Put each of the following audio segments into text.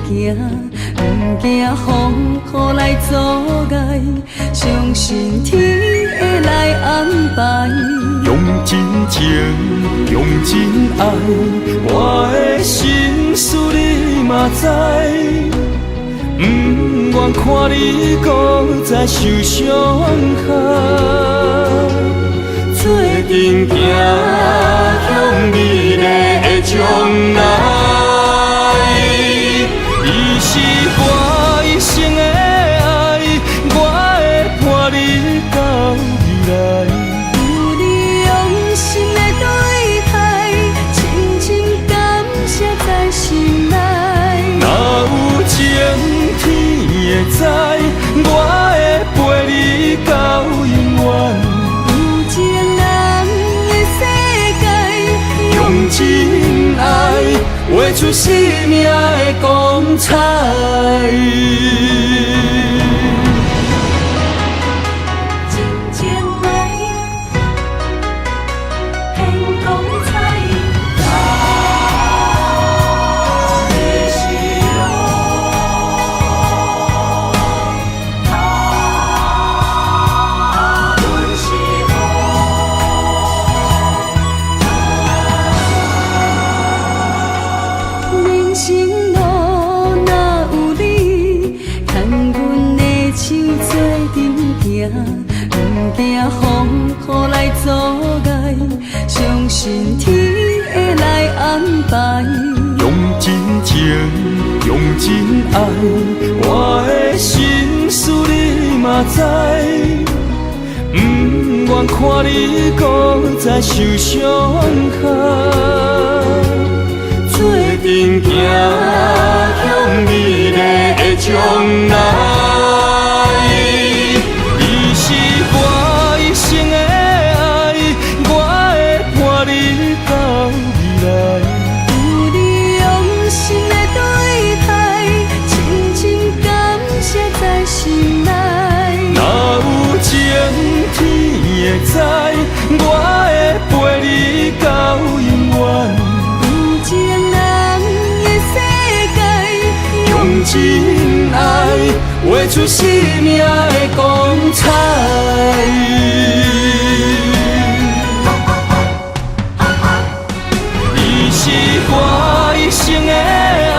行，不惊风雨来阻碍，相信天会来安排。用真情，用真爱，我的心事你嘛知。不愿看你搁再受伤害，做阵行向美丽的将来。伊是我一生的爱，我会伴你到未来。有你用心的对待，深深感谢在心内。若有情天会知，我会陪你到永远。有情人的世界，用真爱画出生命的光彩。真情爱，很光彩。人生路若有你，牵阮的手做阵行，不惊风雨来阻碍，相信天会来安排。用真情，用真爱，我的心事你嘛知。不愿看你搁再受伤害，做阵行向美丽的将来。伊是我一生的爱，我会伴你到未来。有你用心的对待，深深感谢在心内。若有情天会知，我会陪你到永远。有情人的世界，用真爱画出生命的光彩。伊是我一生的爱，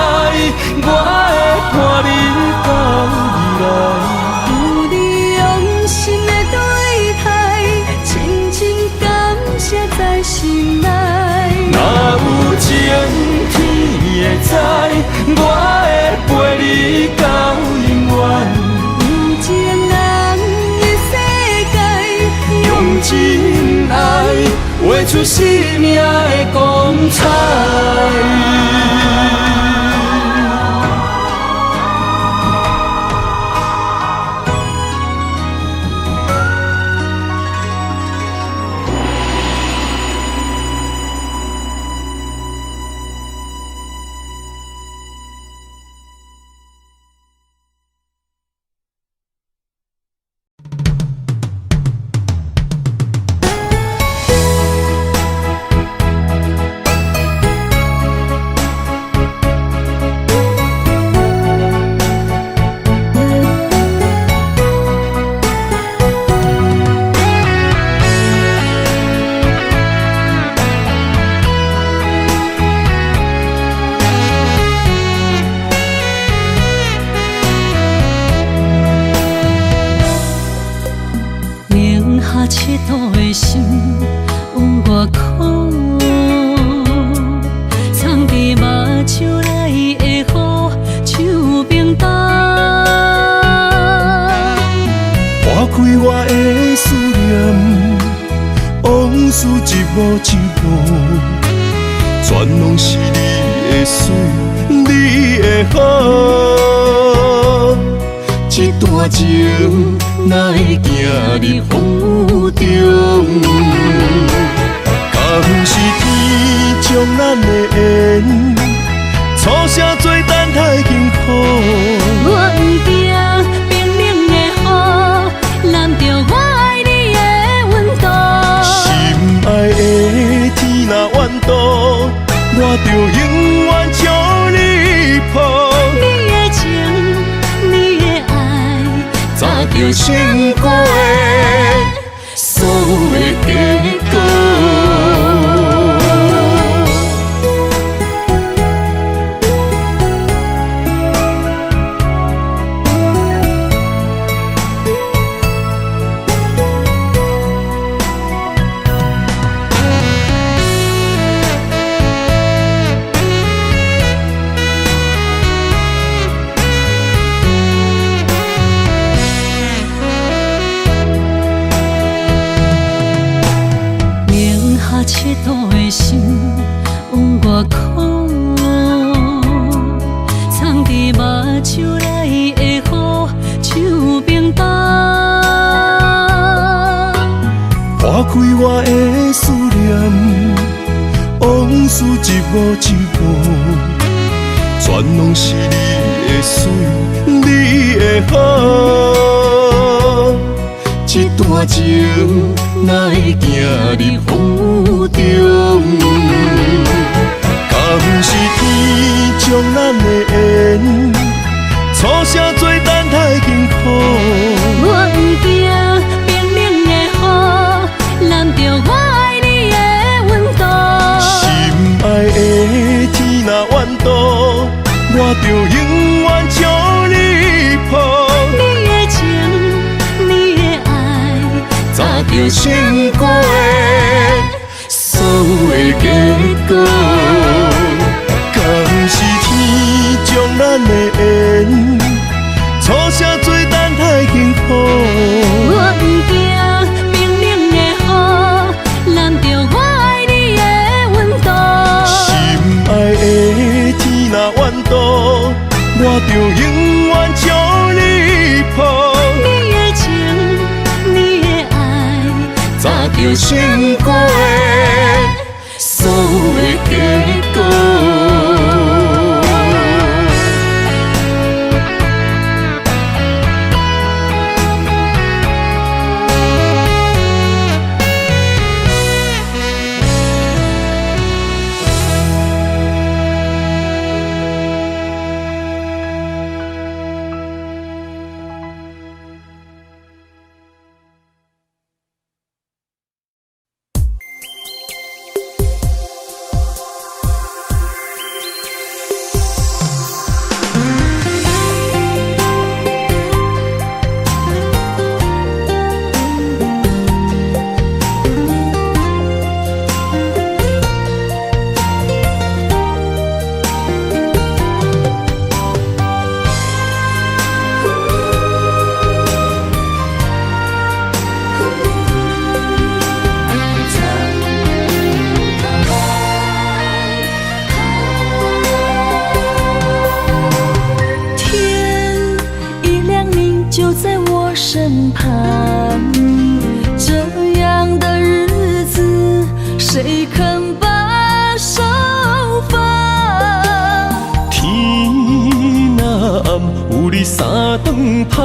我会伴你到未来。有你用心的对待，深深感谢在心内。若有情天会知，我会陪你到永远。有情人的世界，用真爱画出生命的光彩。佚佗的心有外苦，藏伫目睭内的雨像冰冻，划开我的思念，往事一幕一幕，全拢是你的水，你的好。一段情哪会行入风雨中？敢不是天将咱的缘，初声做等待幸福。我不惊冰冷的雨，淋着我爱你的温度。心爱的天若怨妒，我就永远将你抱。着成果的所有的结果。切度的心往外靠，藏伫目睭内的雨，像冰冻。划开我的思念，往事一幕一幕，全拢是你的水，你的好。这段情哪会行入风中？敢不是天将咱的缘，初声做等待幸福。我不惊冰冷的雨，淋着我爱你的温度。心爱的天若怨妒，我就永远将你抱。你的情，你的爱，早就成果的所有的结果。敢是天将咱的缘，初声做等待幸福。我不惊冰冷的雨，淋着我爱你的温度。心爱的天若怨妒，我就永远将你抱。你的情，你的爱，早就成果的所有的结果。身旁，这样的日子谁肯把手放？天若暗，有你三顿香，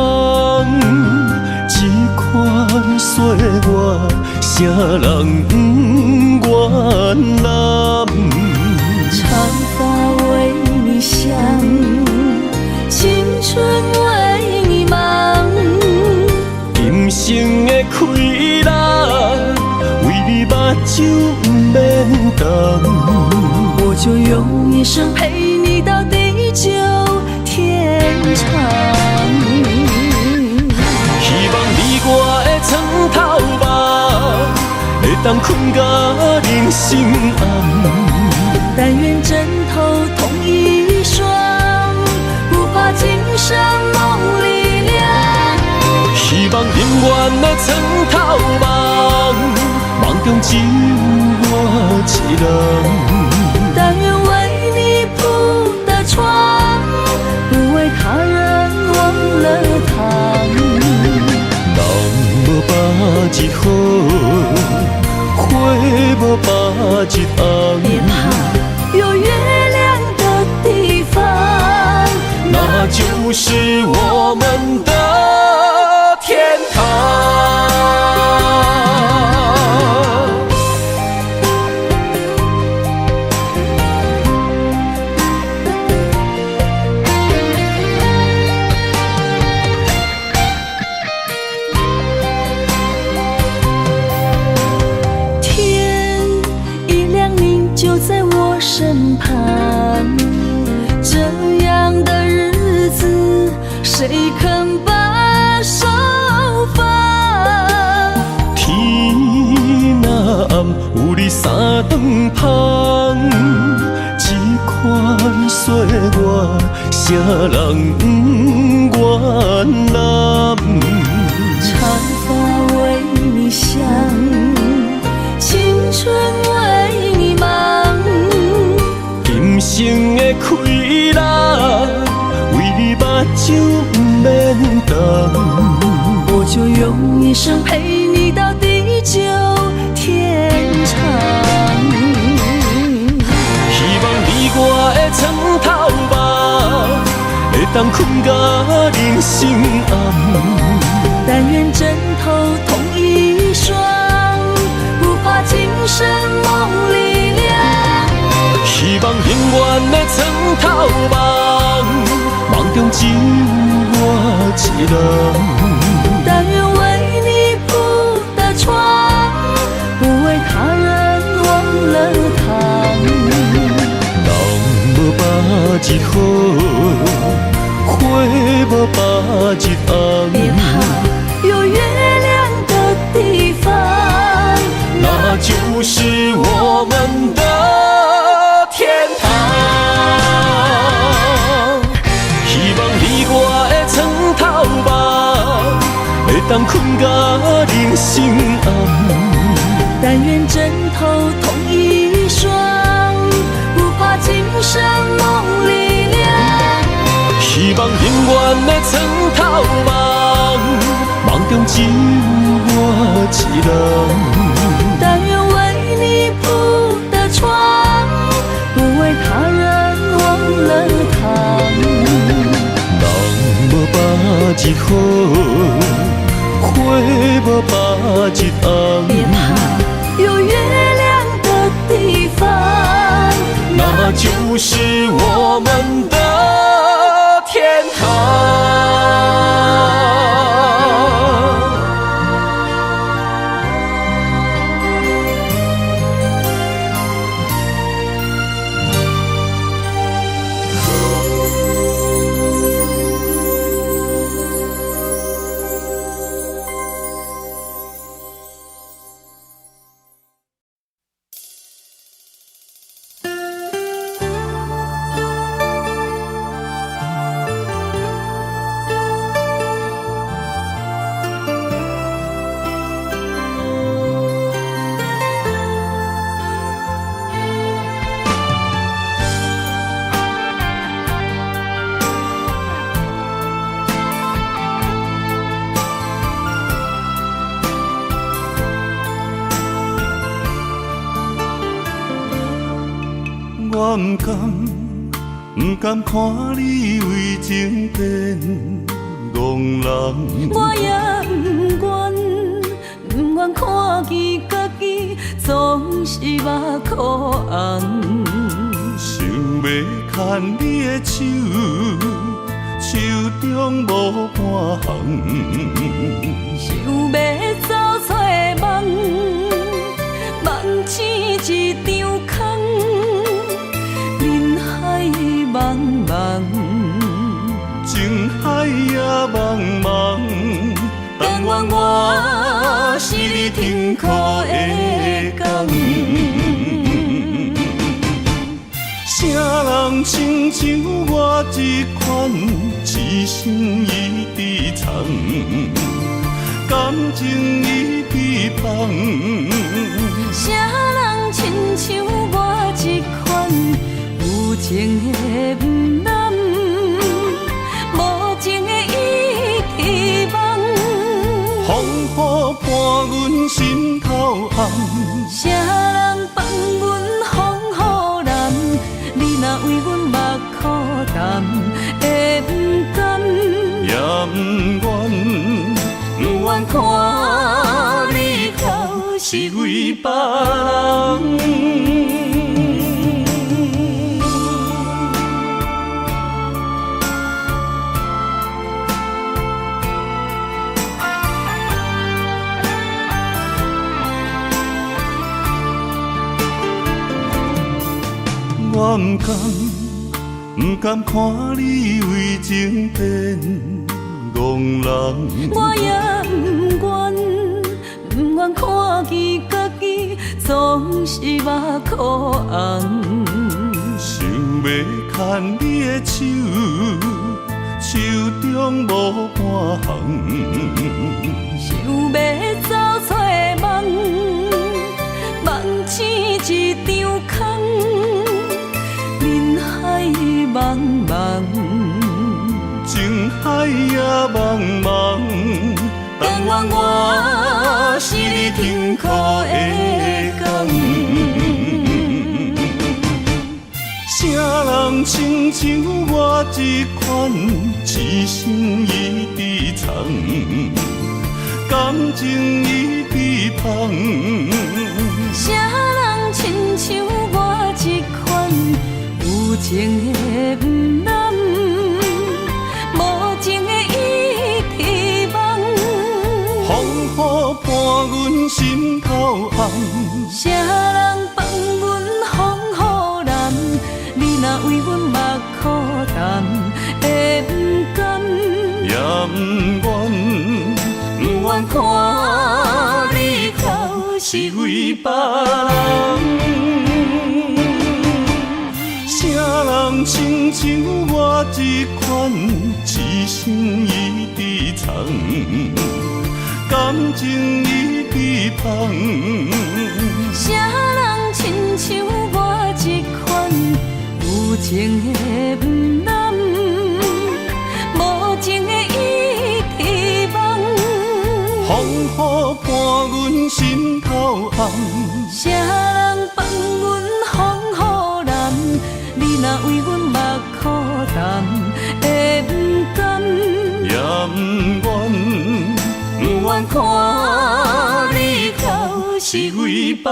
这款岁月，啥人不愿揽？长发为你香，青春为你忙。今生的快乐，为你目睭不免干。我就用一生陪你到地久天长。希望你我的床头梦，会当困甲人心暗。但愿枕头同一双，不怕今生梦里凉。希望永远的床头梦，梦中只有我一人。但愿为你铺的床，不为他人忘了烫。人无百日好，花无百日红。别怕，有月亮的地方，那就是我们的天堂。芳，这款岁月，啥人不愿揽？长发为你香，青春为你忙。今生的快乐，为你目睭不免干。我就用一生陪你到地久天长。希望你我的床头梦，会当困到人生暗。但愿枕头同一双，不怕今生梦里凉。希望永远的床头梦，梦中只有我一人。但愿为你铺的床，不为他人忘了躺。人无百日好，花无百日红。别怕，有月亮的地方，那就是我们的天堂。希望你我的床头梦，会当困到人生暗。但愿枕头同一双，不怕今生梦里凉。希望永远的床头梦，梦中只有我一人。但愿为你铺的床，不为他人忘了躺。人无百日好，花无百日红。别怕，有月亮的地方，那就是我们的天堂。我不甘看你为情变憨人。我也不愿看见家己总是目眶红。想要牵你的手，手中无半项。想要走出梦，梦醒一场空。人海茫茫，情海也茫茫，但愿我是你停靠的港。啥人亲像我这款痴心已伫藏，感情已伫放。啥人亲像我这款有情的不甘，无情的已遗忘。风雨伴阮心头红，啥人放阮风雨蓝？你若为阮目苦淡，会不甘？也不愿，不愿看你哭是为别人。我不甘看你为情变憨人。我也不愿看见家记，总是目眶红。想要牵你的手，手中无半项。想要走出梦，梦醒一场空。人海茫茫，情海也茫茫。但愿我是你痛苦的港。啥人亲像我这款痴心已被藏，感情已被放。啥人亲像我这款有情的不甘，无情的伊希望。风雨伴阮心头红。啥人放阮风雨男？你若为阮目苦淡，会不甘？也不愿，不愿看你哭是为别人。啥人亲像我这款痴心已被藏，感情已被放。啥人亲像我这款有情的不甘，无情的伊希望。风雨伴阮心头红。啥人放阮风雨男？你若为阮目苦淡，会不甘？也不愿，不愿看你哭是为别人。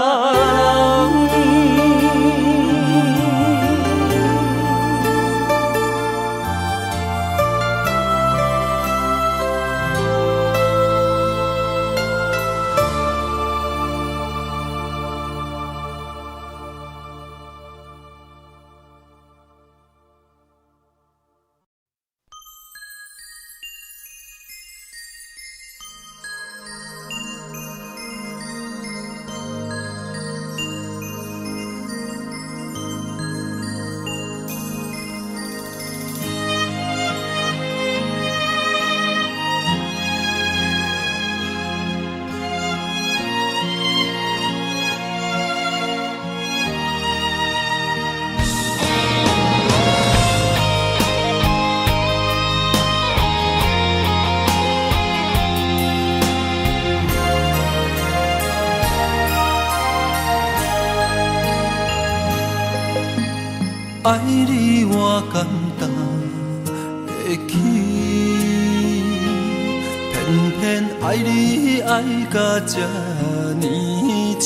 爱你我简单会起，偏偏爱你爱到这呢痴。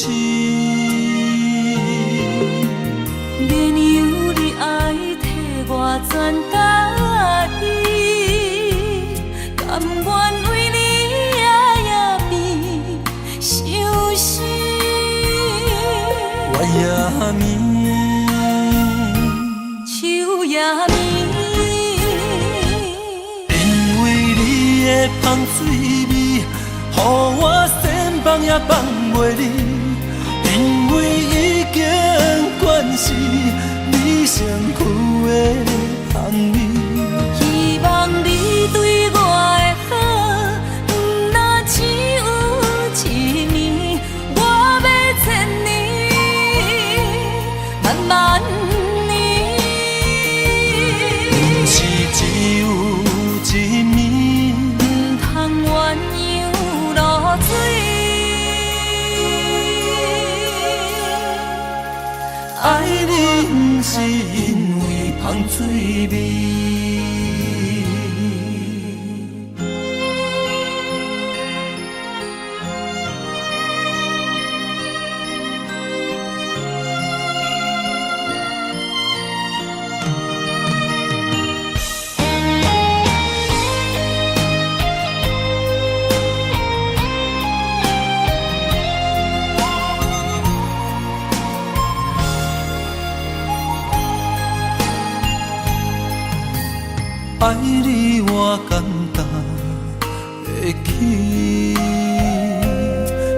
免由你爱替我全家己，甘愿为你夜夜变伤心。我也眠。也眠，因为你的香水味，予我先放也放袂离。因为已经惯是你身躯的香味，希望你对我的好，不若只有一年，我要千年，慢慢。只有一暝，不通鸳鸯落水。爱你不是因为香水味。爱你我简单会起，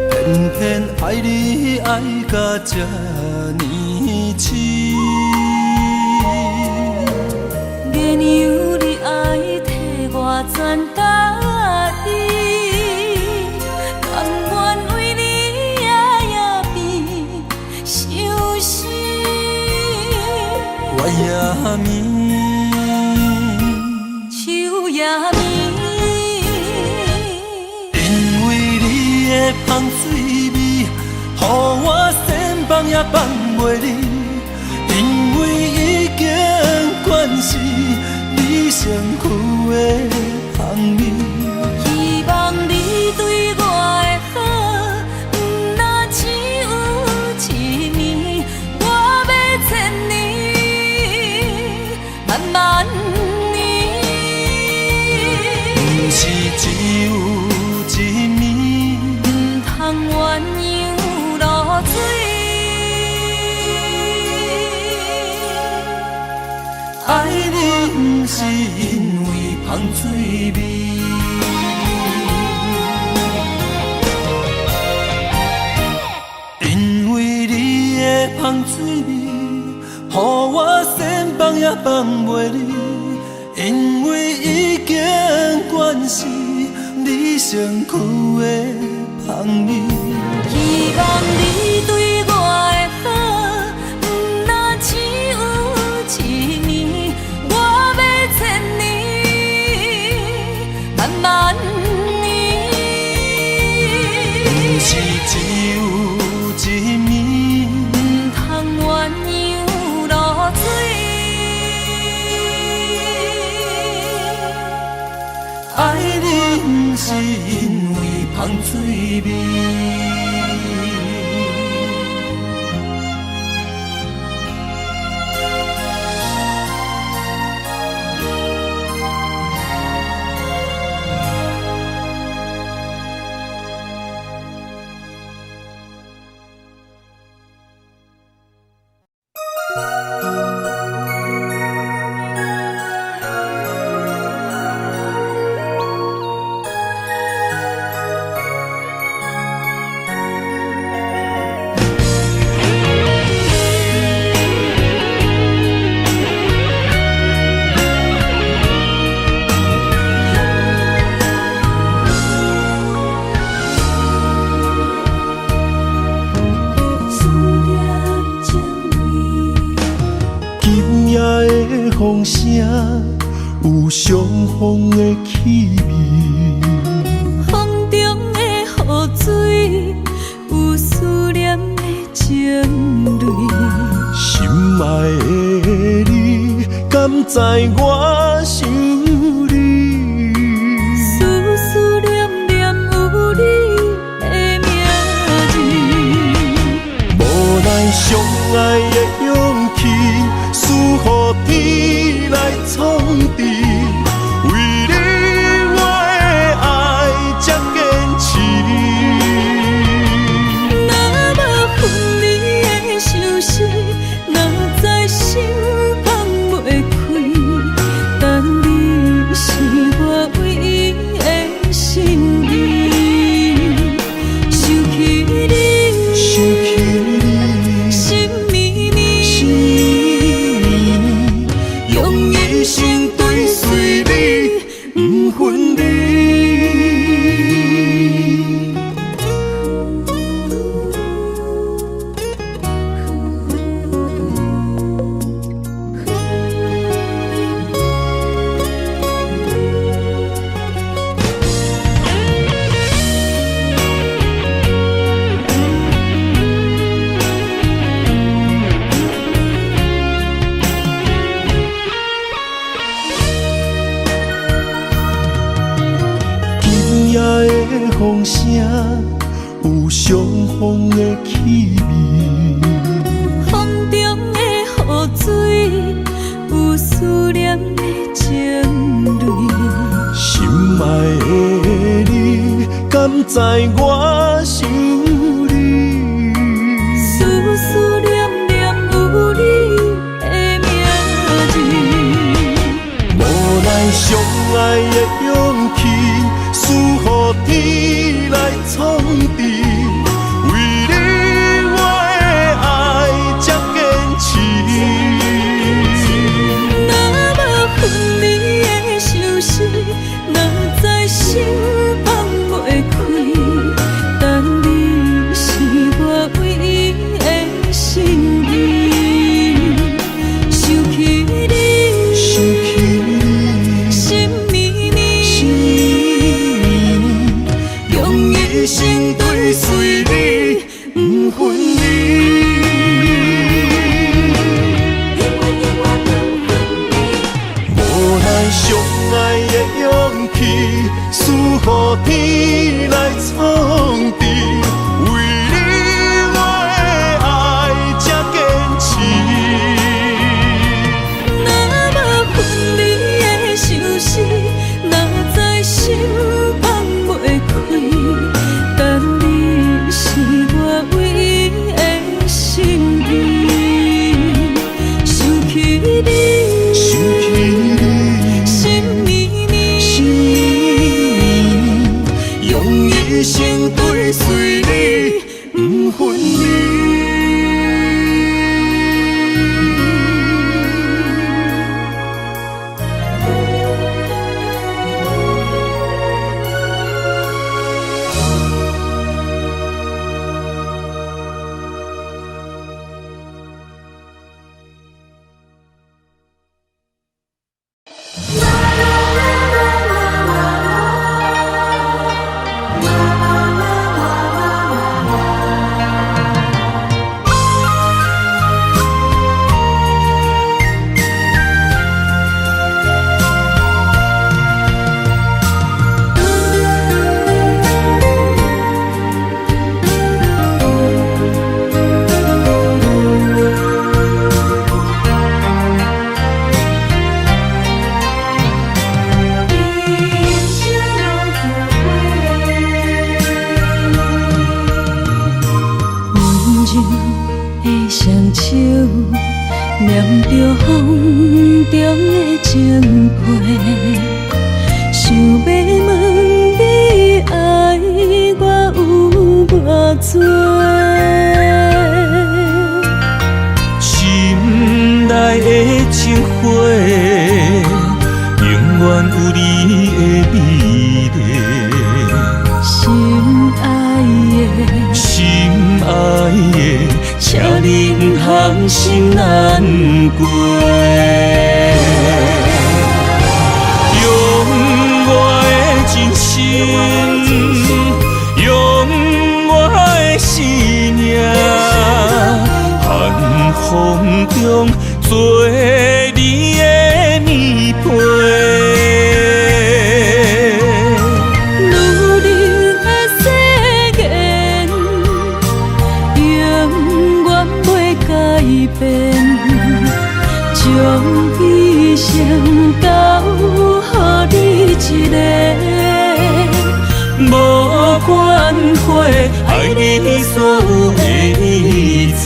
偏偏爱爱你爱甲这呢深，原由你爱替我全答应，甘愿为你夜变伤心。我也眠，手也眠，因为你的香水味，予我先放也放袂离。因为已经惯是你身躯的香味，希望你对我的好，不若只有一年，我要千年，万万年。不是只有一年，唔通鸳鸯落水。爱你不是因为香水味，因为你的香水味，予我先放也放袂离。因为已经惯是你身躯的香味，希望你对我的好，不若只有一年，我要千年，万万年。不是只有一年，唔通鸳鸯落水。爱你不是因为香水味。风声有相逢的气味，风中的雨水有思念的情泪。心爱的你，敢知我想你？思思念念有你的名字，无奈相爱的勇气，输予天来创治。为你我的爱才坚持。若无分离的相思，哪知心放袂开。但你是我唯一的心意，想起你，心绵绵，用一生追随你，不分离。风声有相逢的气味，风中的雨水有思念的情泪。心爱的你，敢知我想你？思思念念有你的名字，无奈相爱的勇气，输予天来创治。为你上爱的勇气，赐予天来创治。为你我的爱才坚持。若无分离的相思，哪知心放袂开。但你是我唯一的心意，想起你，想起你，心绵绵，用一生追随你，不分离。念着风中的情批，想要问你爱我有偌多？心内的情花，永远有你的美丽。心爱的，心爱的，请你不通心难过。用我的真心，用我的生命，寒风中做你的棉被。将一生交予你一个，无关悔，爱你所有的一切。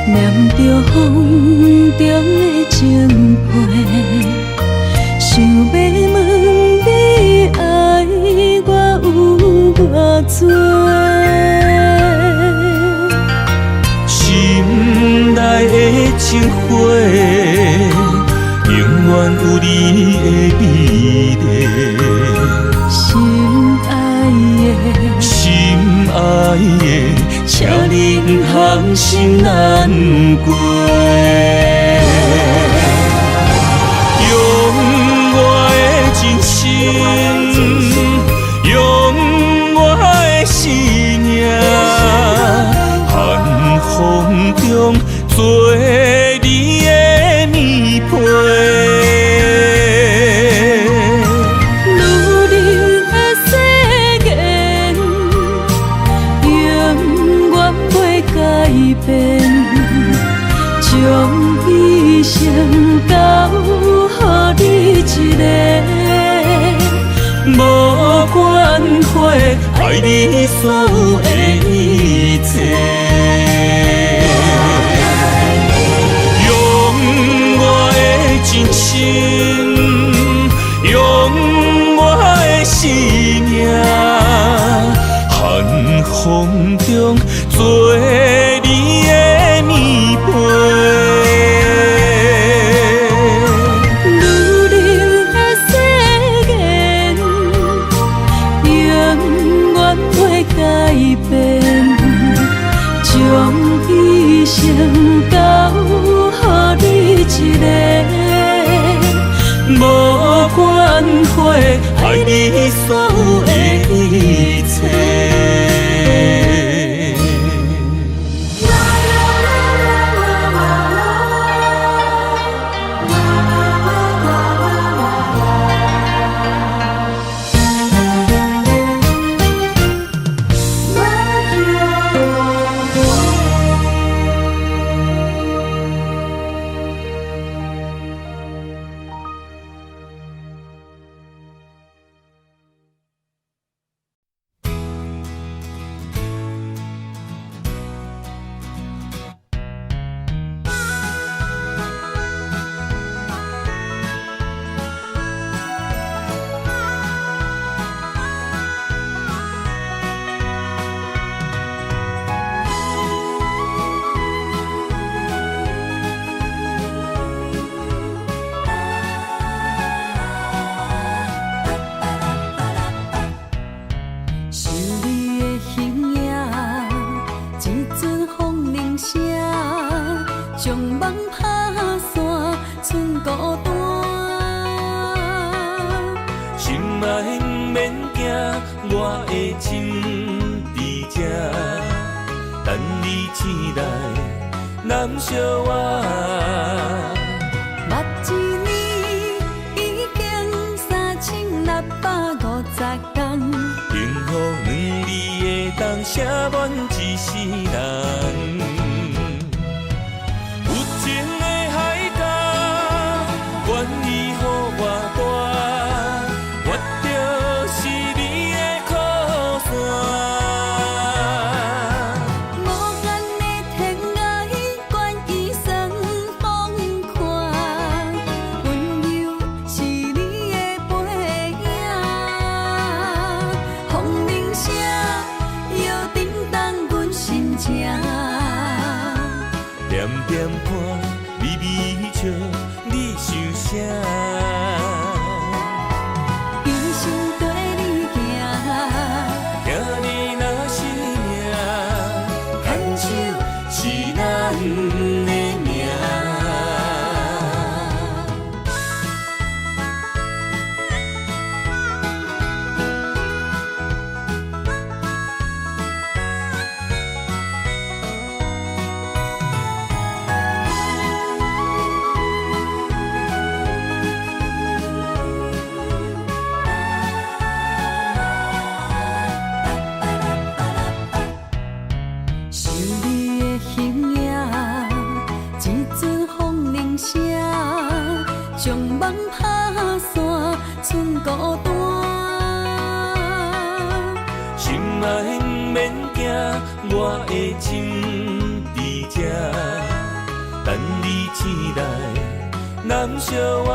念着风中的情批，想要问你爱我有偌多？心内的情花，永远有你的美丽。心爱的，心爱的。请你不通心难过，用我的真心，用我的生命，寒风中做你的棉被。将一生交予你一个，无关悔，爱你所有的一切。用我的真心，用我的生命，寒风中做你的棉被。变，将一生交予你一个，无关悔，爱你所有的一切。难相我，目一年已经3650天，幸福两字会当写满一世人。有情的海角，愿意予我带，我就是你的靠山。点点看，微微笑，你想啥？一生跟你行，行你若是命，牵手是咱的命。将梦打散，剩孤单。心爱免惊，我的心伫这，等你醒来，难相我。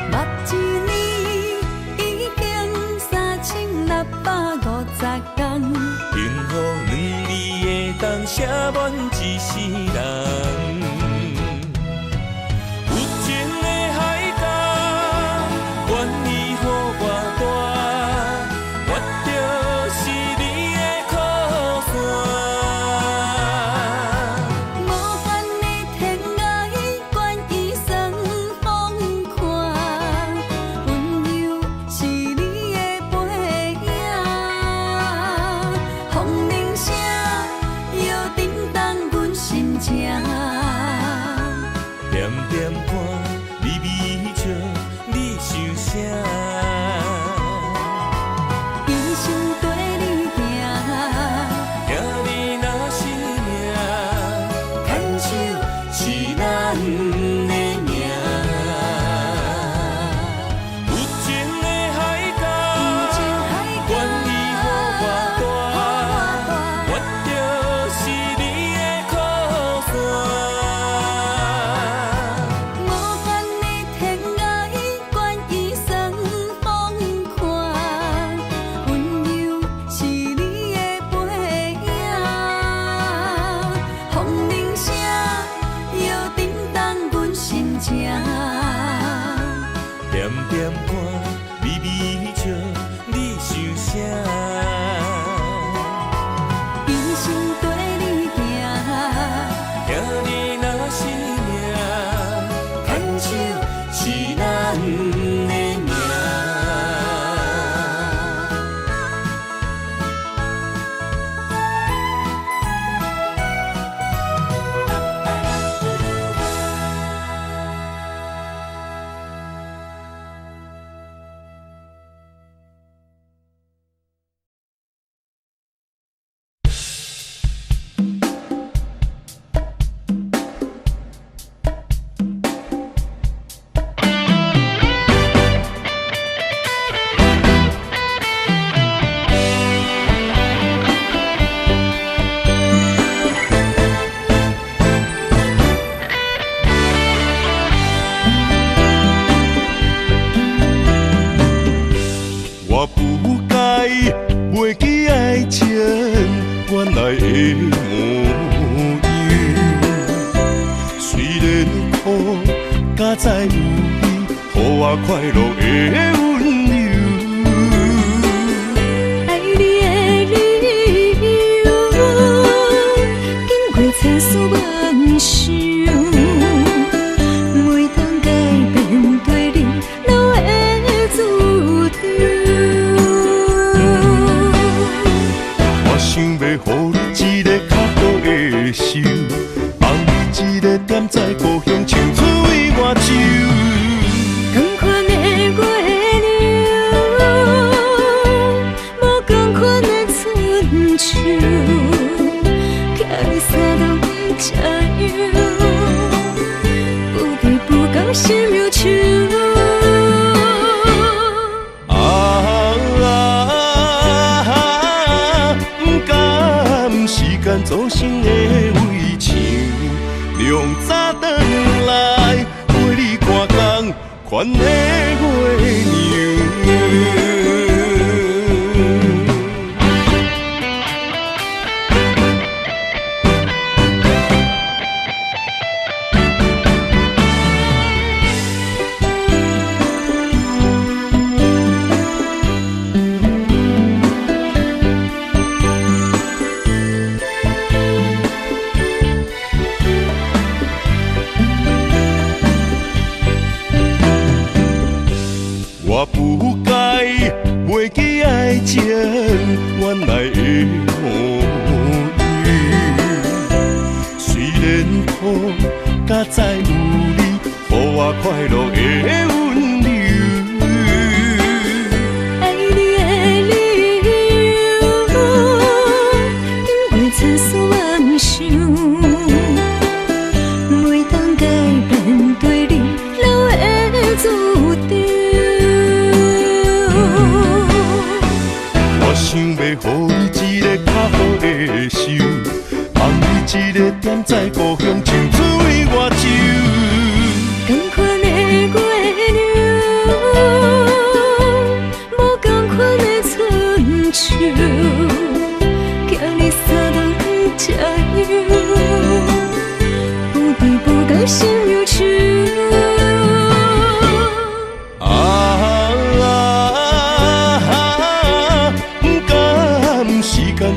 目一年已经3650天，幸福两字会当写满一世人。风铃声摇叮我不该袂记爱情原来的模样。虽然苦，甲在有你，予我快乐的温柔。爱你的理由，经过千丝万绪，每当改变对你老的注定。我想要予你一个较好的手，放你一个点在故乡，青春为我酒。同款的月亮，无同款的春秋，寄你三冬这样，不离不讲心忧愁。做成的为情，量早转来陪你看工款的月娘。我不该袂记爱情原来的模样。虽然苦，甲在有你，予我快乐的温柔。爱你的理由，经过千丝万绪，每当改变对你老的注定。想要予你一个较好的手，放你一个点在故乡，青春为我酒。同款的月亮，无同款的春秋，寄你三冬这样，不离不讲心忧愁。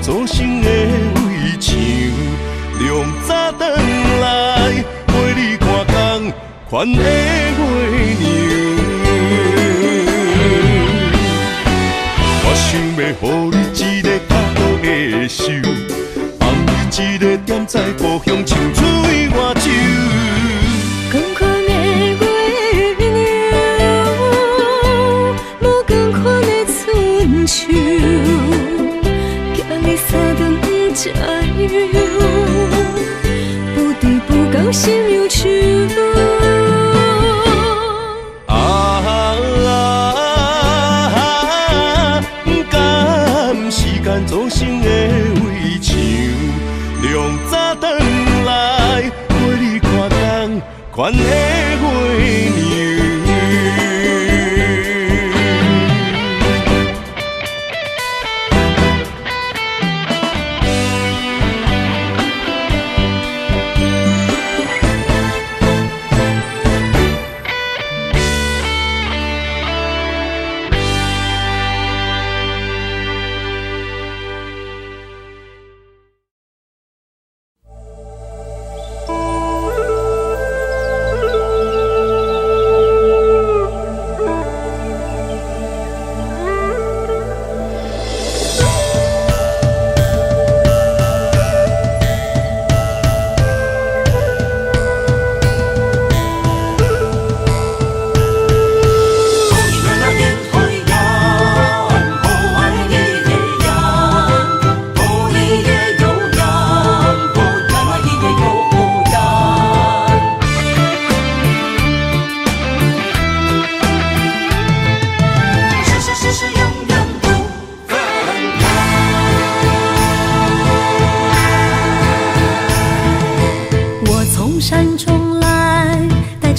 做成的为情，量早转来陪你看工款的月娘。我想要予你一个较好的手，放你一个点在故乡，青春为我酒。同款的月亮，无同款的春秋。你三冬这样，不离不讲心忧愁。不甘时间做成的为情，量早转来陪你看工款的月娘。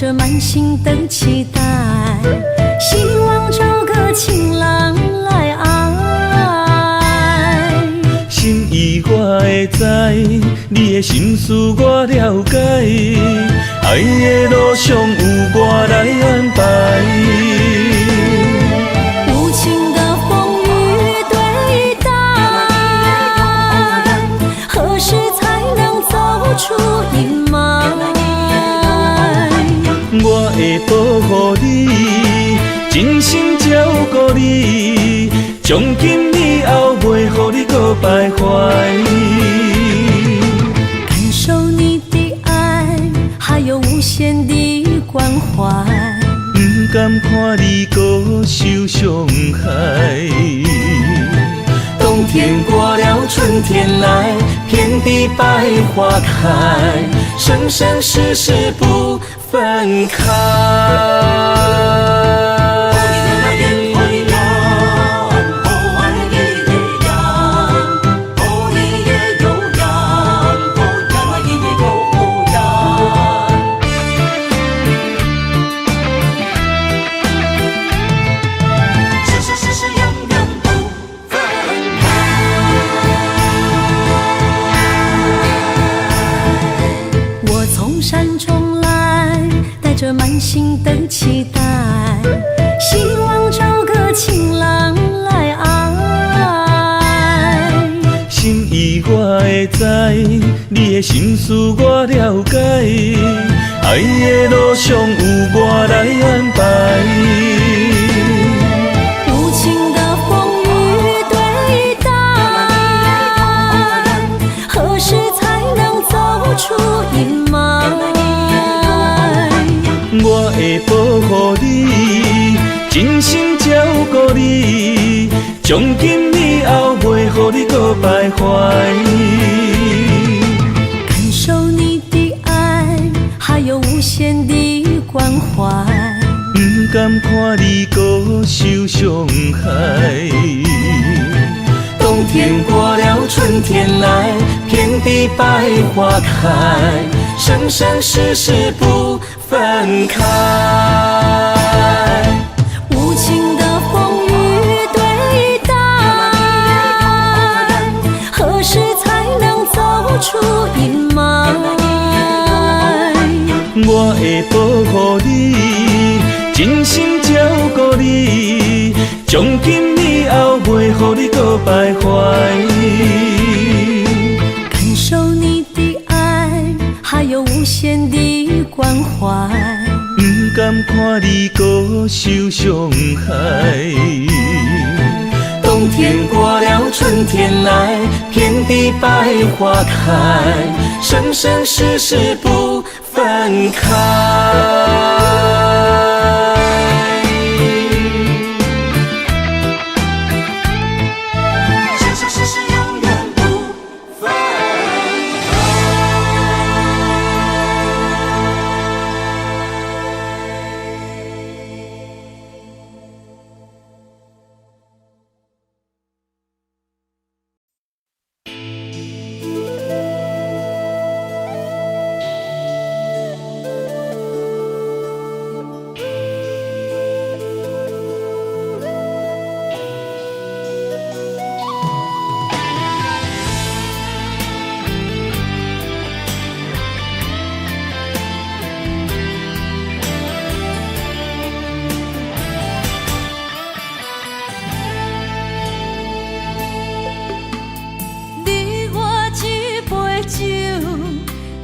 着满心的期待，希望找个情郎来你的心事我了解，爱的路上有我来安排。无情的风雨对待，何时才能走出阴霾？我会保护你，真心照顾你，从今以后袂予你搁徘徊。感受你的爱，还有无限的关怀。不甘看你搁受伤害。冬天过了，春天来，遍地百花开，生生世世不分开。满心的期待，希望找个情郎来爱。心意我会知，你的心事我了解，爱的路上有我来安排。无情的风雨对待，何时才能走出阴霾？我会保护你，真心照顾你，从今以后袂予你搁徘徊。感受你的爱，还有无限的关怀。不甘看你搁受伤害。冬天过了，春天来，遍地百花开，生生世世不分开。无情的风雨对待，何时才能走出阴霾？我会保护你，真心照顾你，从今以后袂予你搁徘徊。感受你的爱，还有无限的关怀。不甘看你搁受伤害。冬天过了，春天来，遍地百花开，生生世世不分开。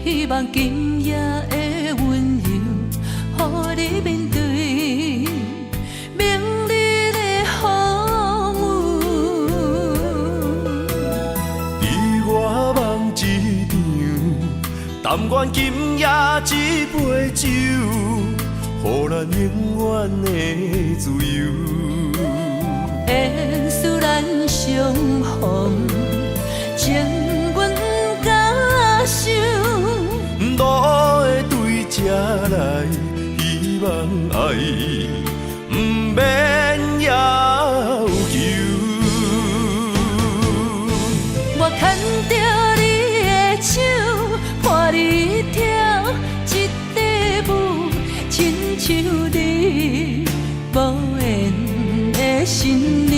希望今夜的温柔，予你面对明日的风雨。你我梦一场，但愿今夜这杯酒，予咱永远的自由。缘使咱相逢，情阮甲受。路会对这来，希望爱不免要求。我牵着你的手，伴你跳一支舞，亲像你无言的新娘。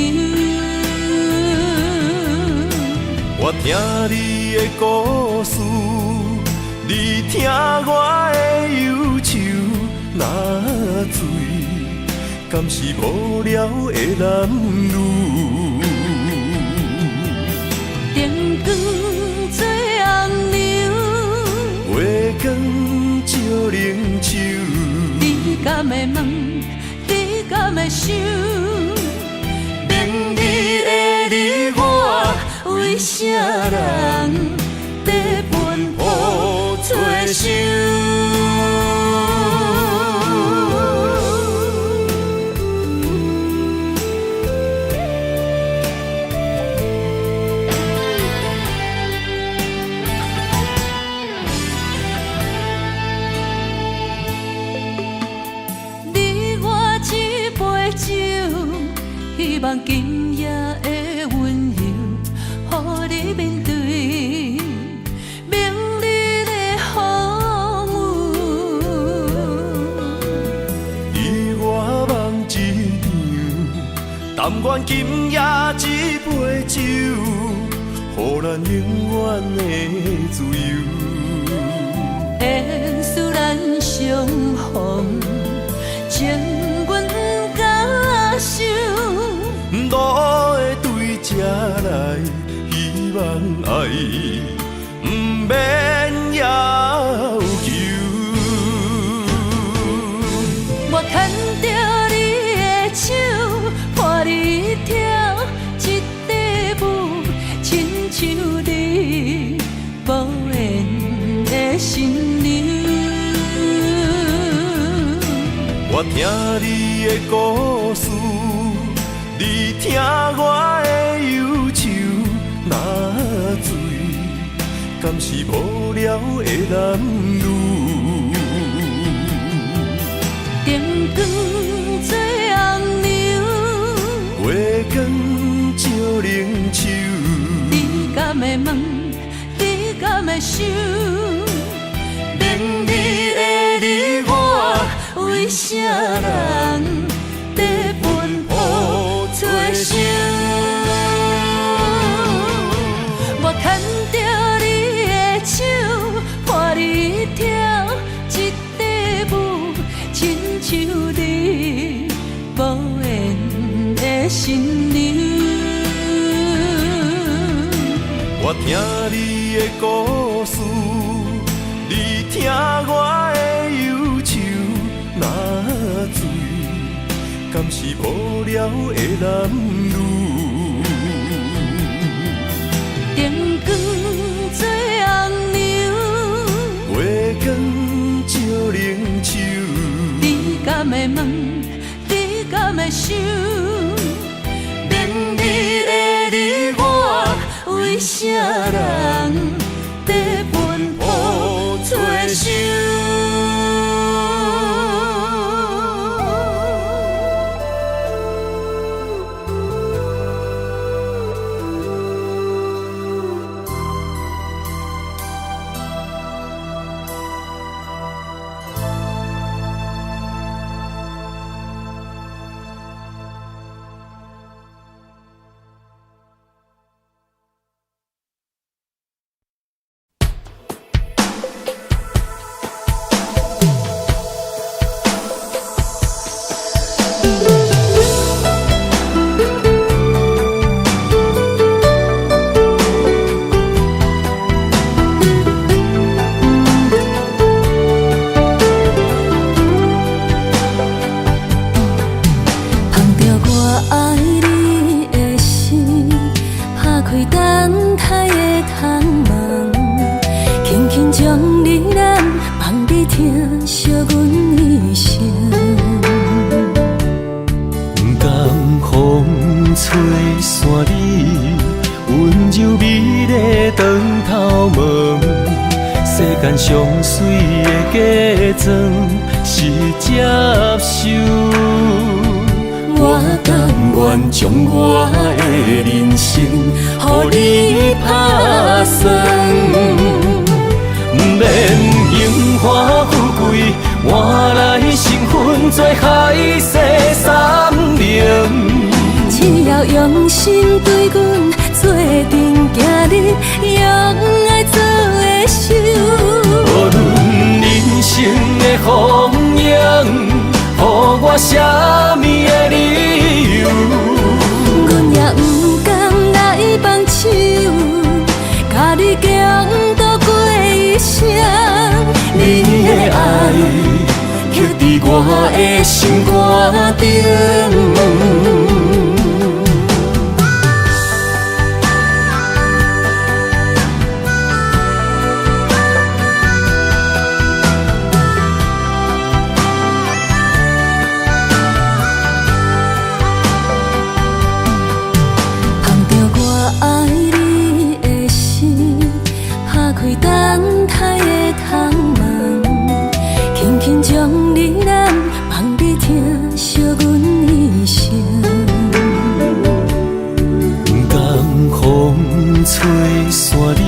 我听你的故事，你听我的忧愁，若醉，敢是无聊的男女？灯光做红娘，月光照冷手，你敢会问？你敢会想？明日的你我，为啥人在奔波做想？你我一杯酒，希望今夜的温柔。予你面对明日的风雨，你我梦一场，但愿今夜一杯酒，予咱永远的自由。缘使咱相逢，情愿甲受，路会对这来。希望爱，不免要求。我牵着你的手，伴你跳一支舞，亲像你无言的新娘。我听你的故事，你听我的忧愁。若醉，敢是无聊的男女？灯光做红娘，月光照冷手，你敢会问？你敢会想？明日的你我，为啥人在奔波做想？我牵着你的手，伴你跳一支舞，亲像你无言的新娘。我听你的故事，你听我的忧愁。若醉，敢是无聊的男女？灯光做红娘，月光照冷手，你敢会问？你敢会想？明日的你我，为啥人在奔波做想？上水的假装是接受，我甘愿将我的人生予你打算，不免荣华富贵换来成分做海誓山盟，只要用心对阮。做阵行日，永爱做的守。无论人生的风影，予我啥物的理由？阮也不甘来放手，甲你共度过一生。你的爱刻伫我的心肝顶。将你咱放你听，惜阮一生。江风吹散你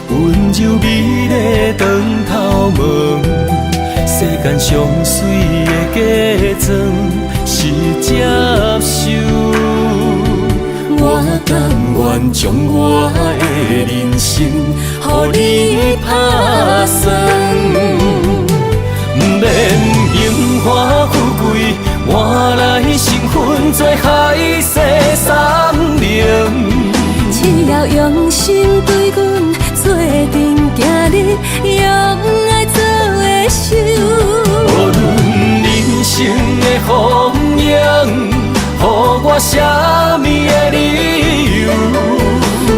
温柔美丽长头毛，世间上水的假装是接受。我甘愿将我的人生，予你打算。不免荣华富贵换来身份做海誓山盟，只要用心对阮做阵行日，永爱做的守。无论人生的风影，予我啥物的理由？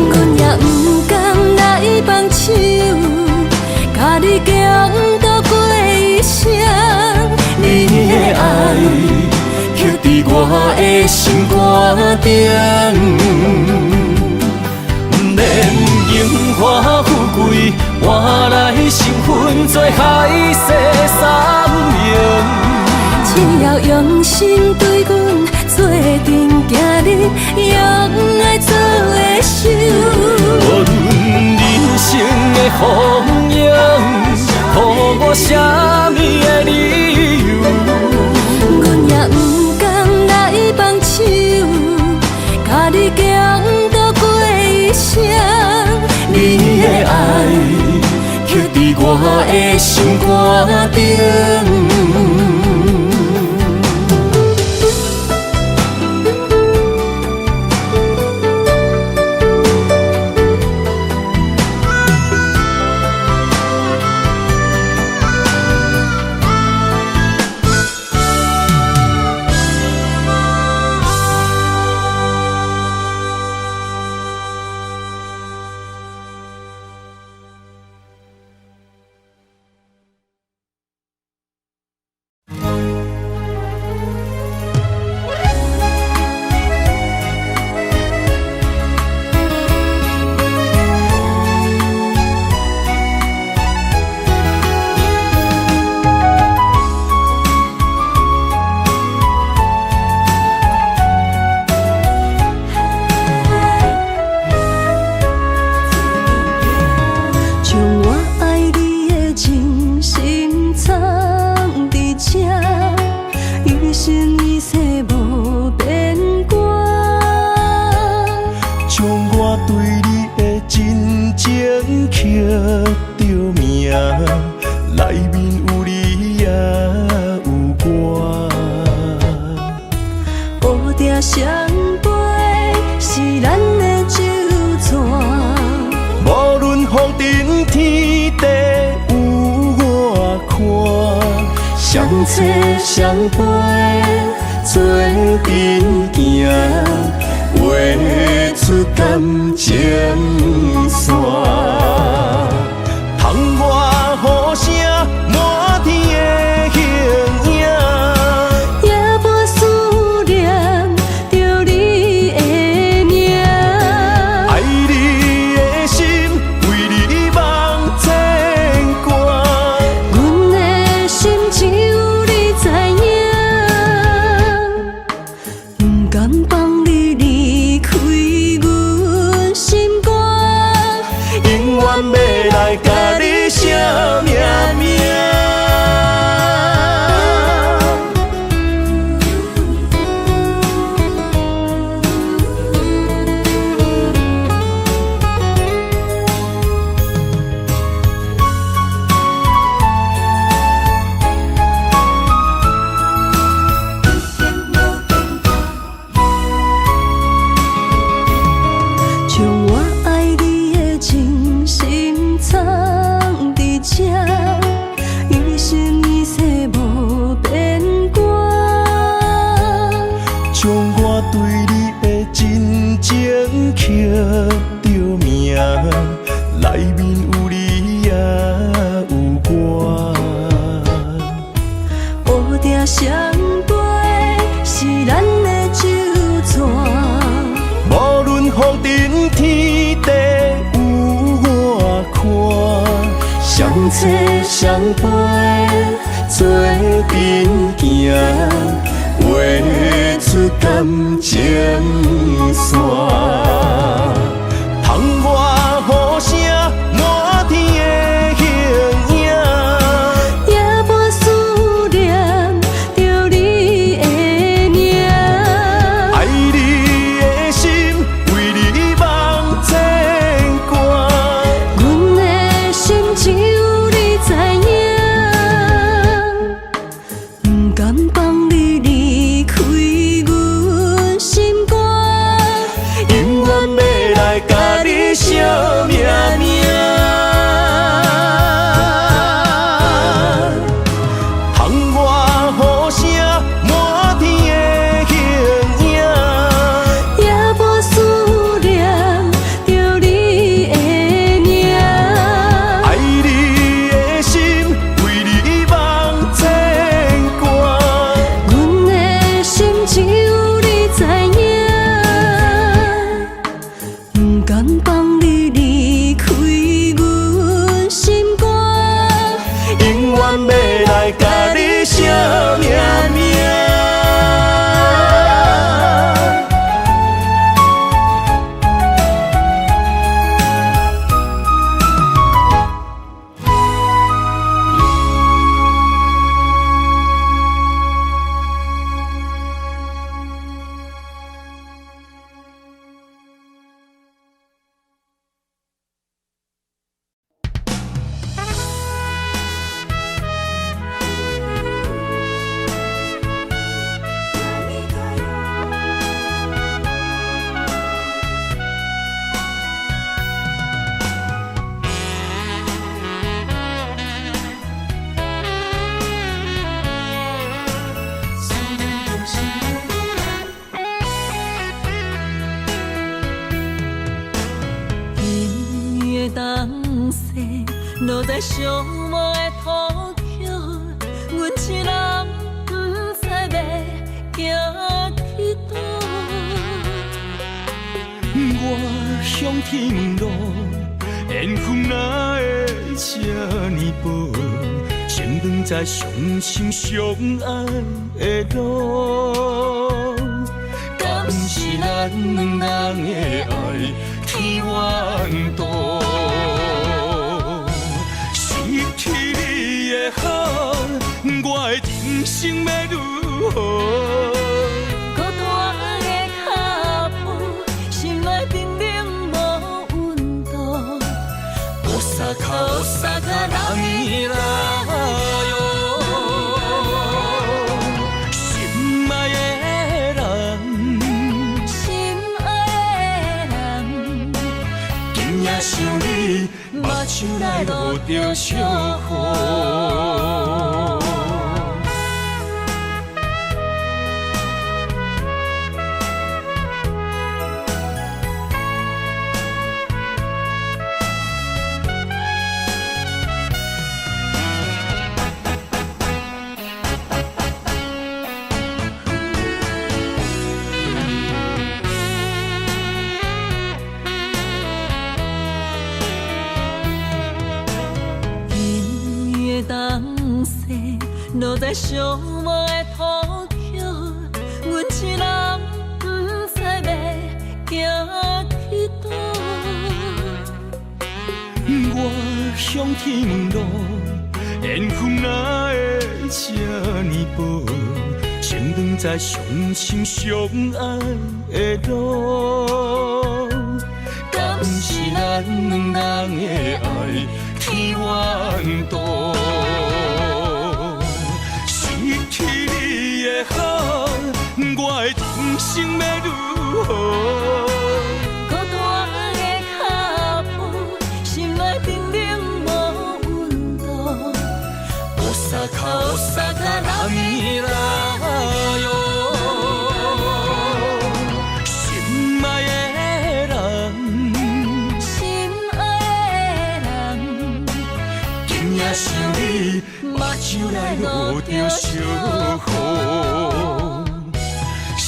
阮也不甘来放手，甲你共度过一生。你的爱刻伫我的心肝顶。不免荣华富贵换来身份做海誓山盟，只要用心对阮做阵行日，永爱做的守。无论人生的风影，予我啥物的理由？阮也不甘来放手，甲你共度过一生。你的爱刻伫我的心肝顶。相陪做阵行，画出感情线。窗外雨声满天的形影，夜半思念着你的名。爱你的心为你梦牵挂，阮的心只有你知影。不甘放你离开阮心肝，永刻着名，内面有你也有我。乌蝶双飞是咱的酒泉，无论风尘天地有我看，相切相陪做阵行，画出感情线。窗外雨声满天的形影，夜半思念着你的名。爱你的心为你梦牵挂，阮的心只有你知影，不甘放你离开阮心肝，永远要来甲你惜命命。窗外雨声满天的形影，夜半思念着你的名。爱你的心为你梦牵挂，阮的心只有你知影，不甘放你离开阮心肝，永远要来甲你惜命命。音乐东西落在寂寞的土丘，阮一人不知要行去倒。我向天问路，缘分哪会这呢薄？前方在相心相爱的路，敢是咱两人的爱天缘道？失去你的好，我的人生要如何？孤单的脚步，心内冰冷无温度。Osaka让你来哟，心爱的人，心爱的人，今夜想你，目睭内落着小雨。音乐东西落在寂寞的土丘，阮一人不知要行去倒。我向天问路，缘分哪会这呢薄？前方在相心相爱的路，敢是咱两人的爱天缘道？失去你的好，我的人生要如何？孤单的脚步，心内冰冷无温度。Osaka让你来哟，心爱的手来落着烧雨。失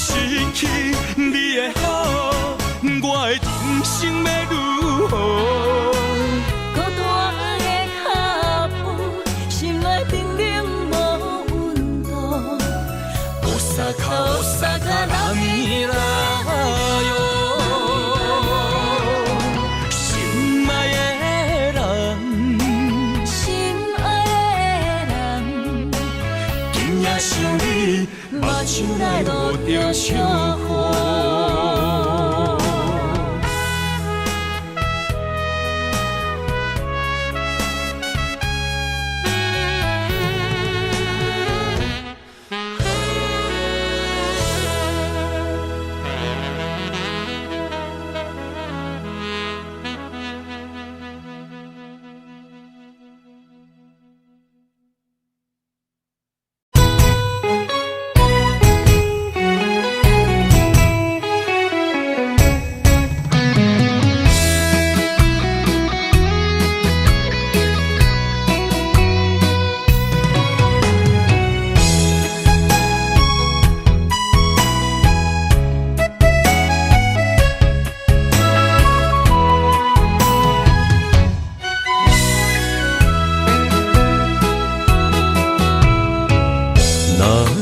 去你的好，我的人生要如何？孤单的脚步，心内冰冷无温度。おさか浪に来よ。心爱的人，心爱的人，今夜想你，目睭来落着烧雨。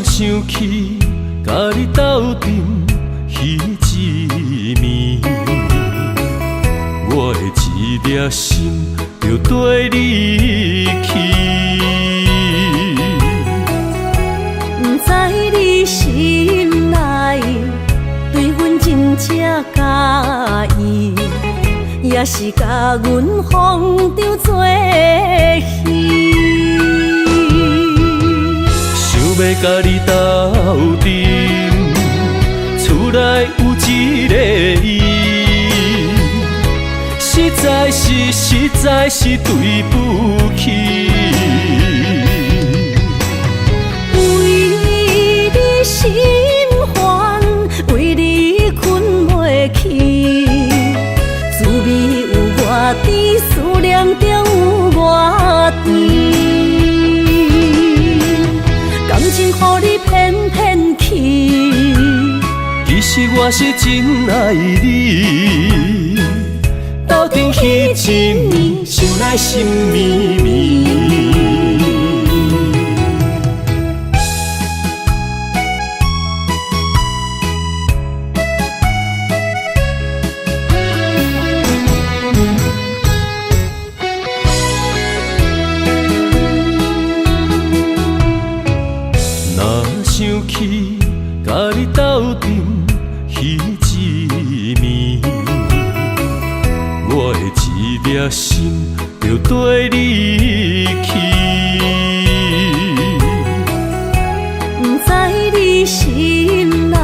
想起甲你斗阵彼一暝，我的一粒心就跟你去。不知你心内对阮真正介意，也是甲阮放着做戏。要甲你斗阵，厝内有一个伊，实在是对不起。为你心烦，为你困袂去，滋味有偌甜，思念就有偌甜。感情予你骗骗去，其实我是真爱你，斗阵彼一暝，想来心绵绵。想起甲你斗阵彼一暝，我的一粒心就跟你去。不知你心内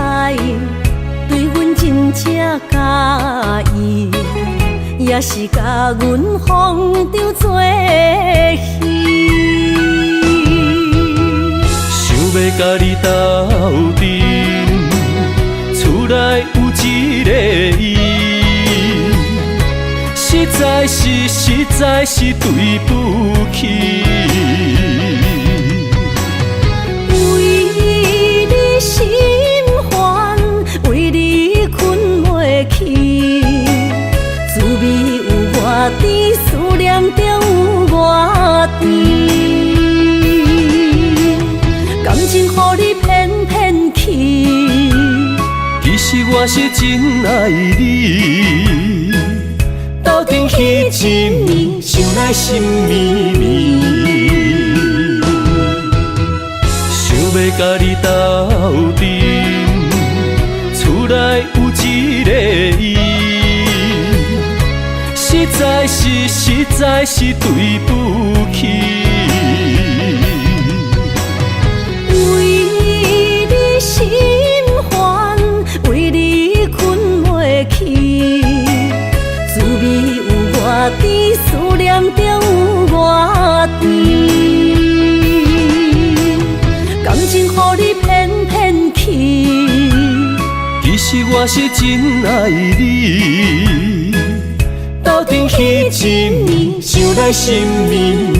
对阮真正介意，也是甲阮放着做戏。要甲你斗阵，厝内有一个伊，实在是对不起。为你心烦，为你困袂去，滋味有偌甜，思念就有偌甜。感情予你骗骗去，其实我是真爱你，斗阵彼一暝，想来心绵绵。想要甲你斗阵，厝内有一个伊，实在是对不起。心烦，为你困袂去，滋味有偌甜，思念就有偌甜。感情予你骗骗去，其实我是真爱你，斗阵彼一暝，想来心绵绵。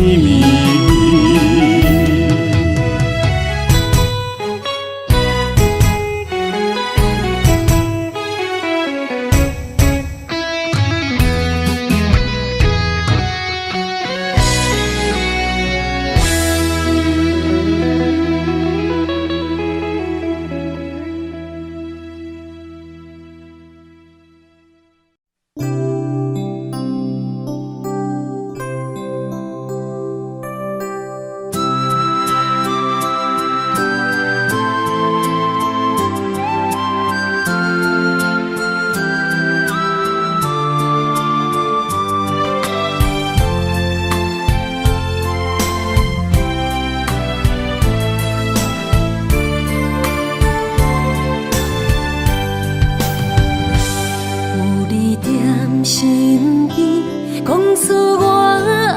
讲出我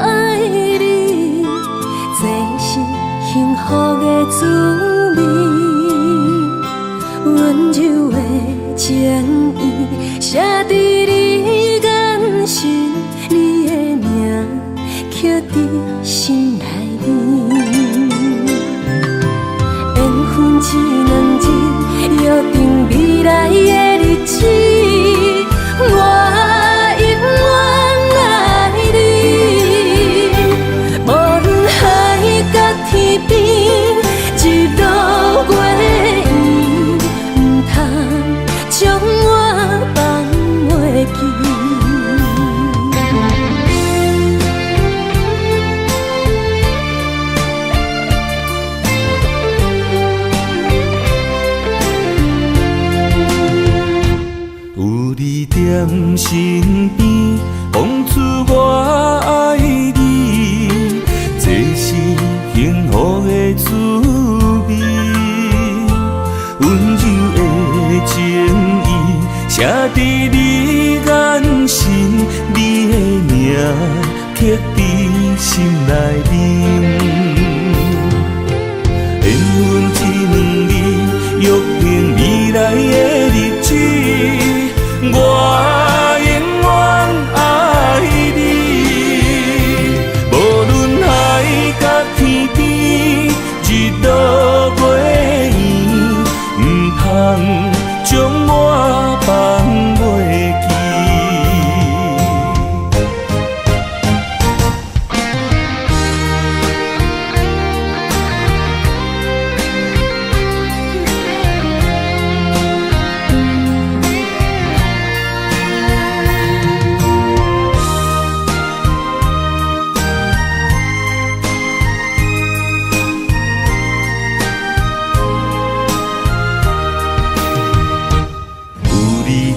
爱你，这是幸福的滋味。温柔的情意写在你眼神，你的名刻在心内面。缘分只两日，约定未来的日子。我永远爱你，无论海角天边，一路过缘，唔通将我放袂记。有你踮身边，讲出我爱你，这是幸福的滋味。温柔的情意写在你眼神，你的名刻在心内面。缘分只两字，约定未来的日子。我永远爱你，无论海角天边，一路过缘，唔通将我放袂记。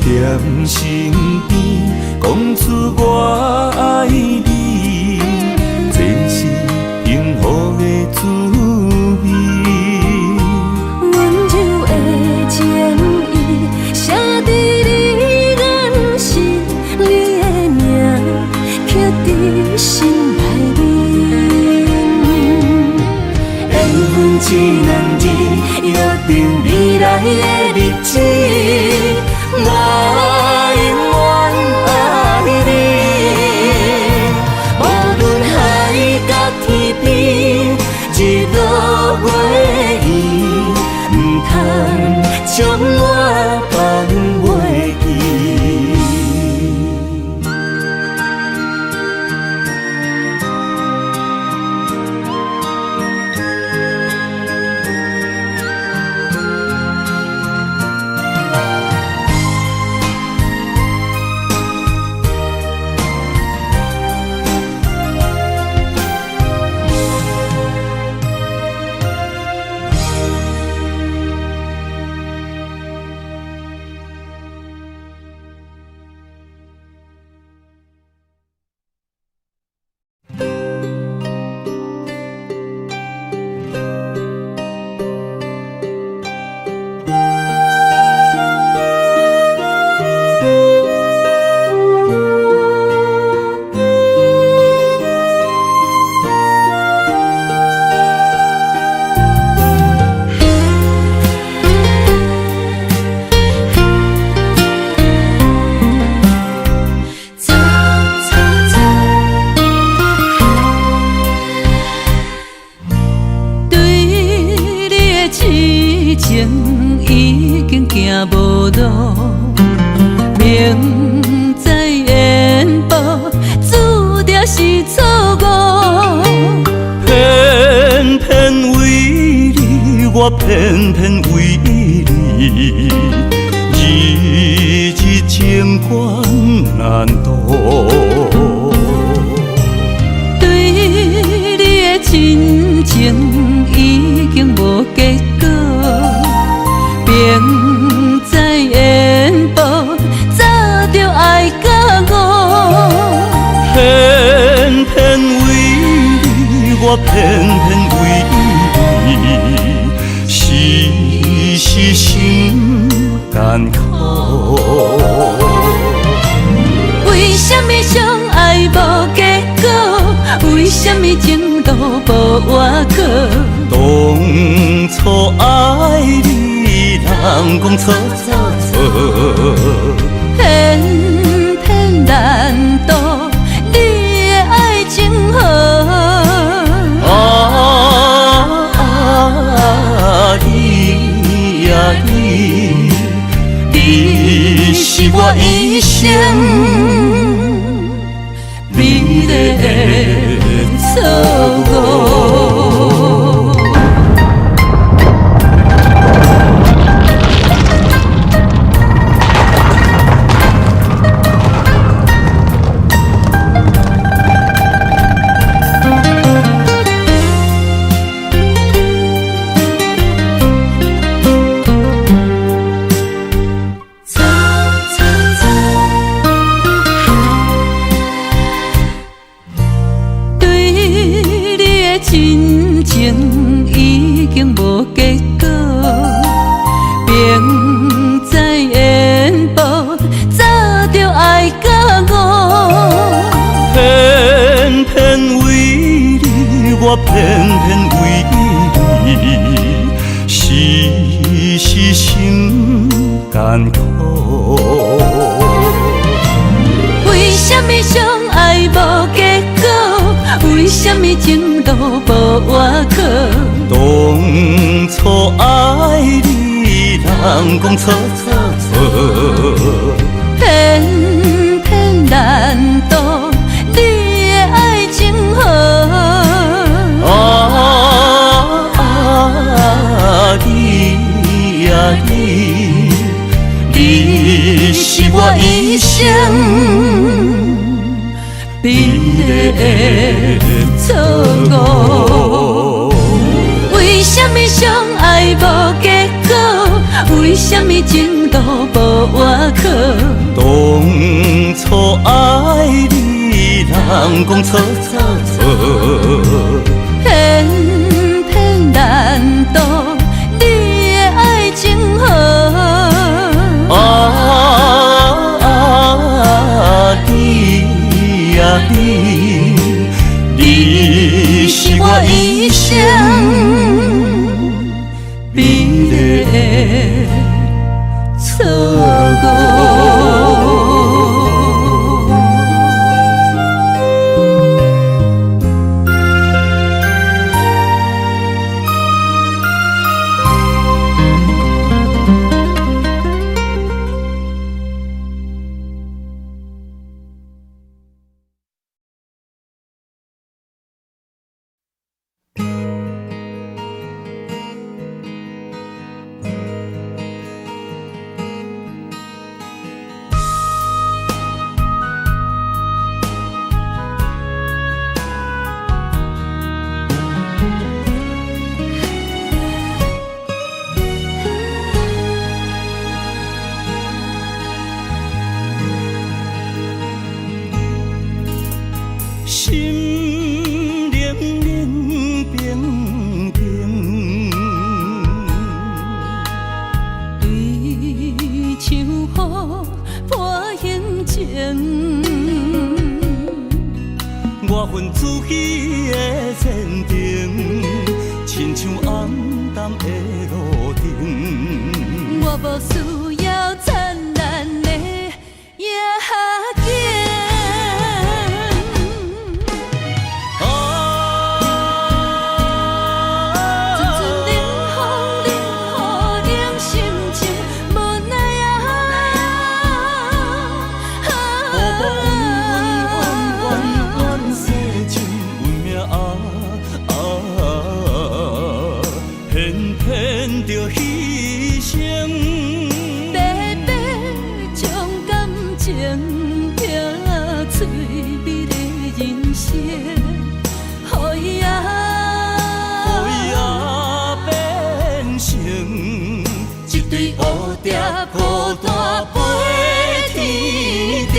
踮身边，讲出我爱你，这是幸福的滋味。温柔的情意写在你眼神，你的名刻在心内面。缘分只两字，约定未来的日子。我永远爱你，无论海角天边，一路过缘，唔通将我放袂记。无路，明知缘报，注定是错误。偏偏为你，我偏偏为你，日日情关难渡。对你的亲情已经无结果。明知缘报，早就爱甲我。偏偏为你，我偏偏为你，时时心艰苦。为什么相爱无？无外靠。当初爱你，人讲错错错，偏偏难渡你的爱情河。你呀你，你是我一生美丽的错误。真情已经无结果，明知缘薄，早就爱甲我。偏偏为你，我偏偏为你，时时心艰苦。为什么相爱无结果？为什么情路无外靠？当初爱你，人讲错错错，偏偏难渡你的爱情河。你呀你，你是我一生美丽的错误。为什么相爱无结果？为什么情路无外靠？当初爱你，人讲错错错，偏偏难渡你的爱情河。你呀你，你是我一生美丽的错误。心冷冷冰冰，对像雨破形情，我份自己的坚定，亲像暗淡的路灯。我无需要灿烂的夜景。孤单飞天顶。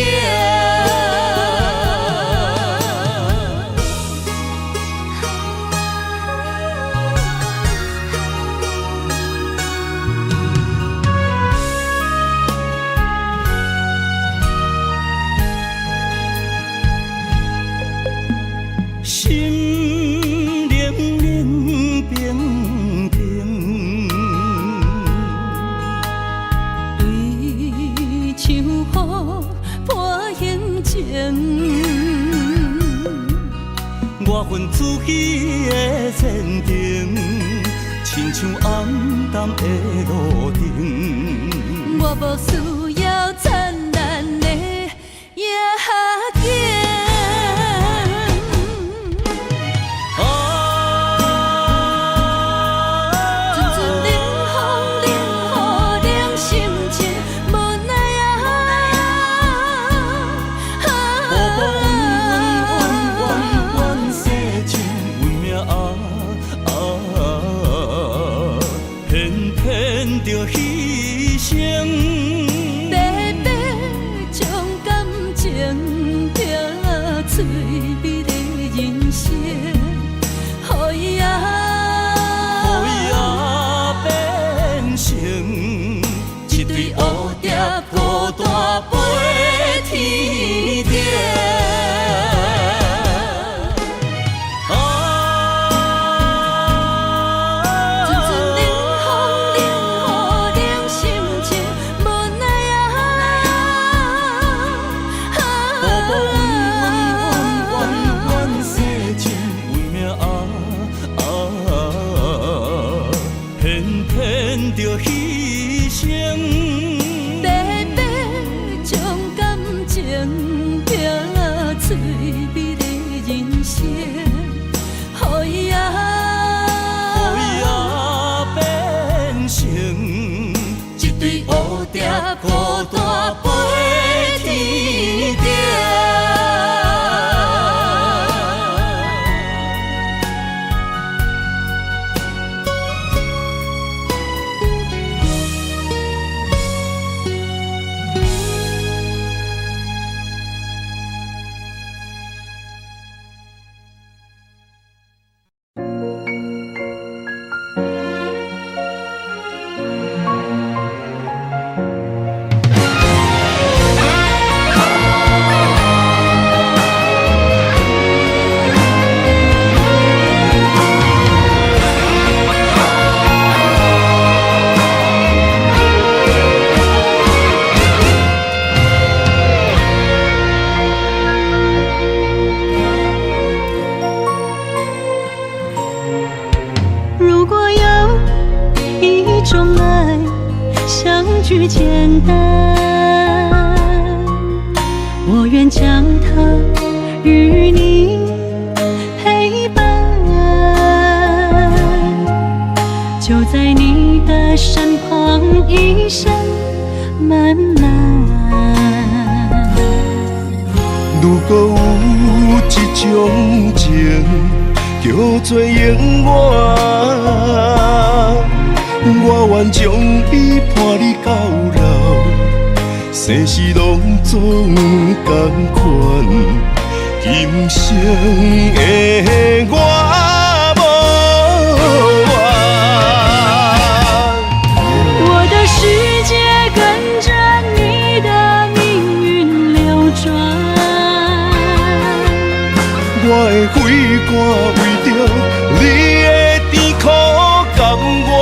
心我分自己的前程，亲像暗淡的路灯。我无需要灿烂的夜景。着牺牲，白白将感情拼脆美的人生，予伊变成一对蝴蝶，孤单飞天顶。着牺牲，白白将感情拼脆美的人生，予伊变成一对蝴蝶，孤单飞天顶。句简单，我愿将它与你陪伴，就在你的身旁，一生漫漫。如果有一种情叫做永远，我愿将伊伴你到老，生死拢总同款。今生的我无怨，我的世界跟着你的命运流转，我的血汗为着你的甜苦甘愿。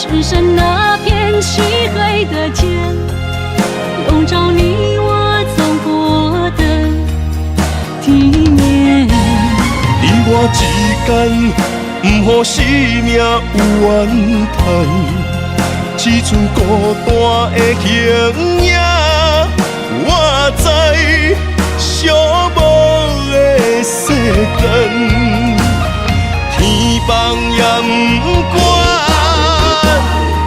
只剩那片漆黑的天，笼罩你我走过的地面。你我之间，不予生命有怨叹，只剩孤单的形影。我知寂寞的世间，天放也不管。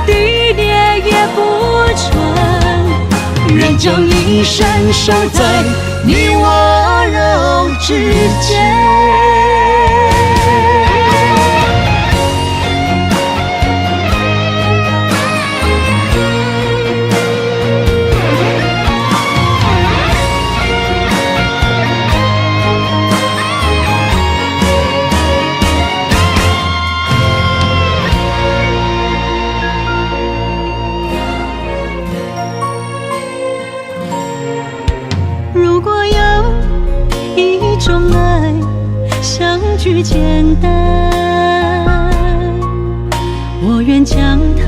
地裂也不穿，愿将一生守在你我肉之间。如果有一种爱，相聚简单，我愿将它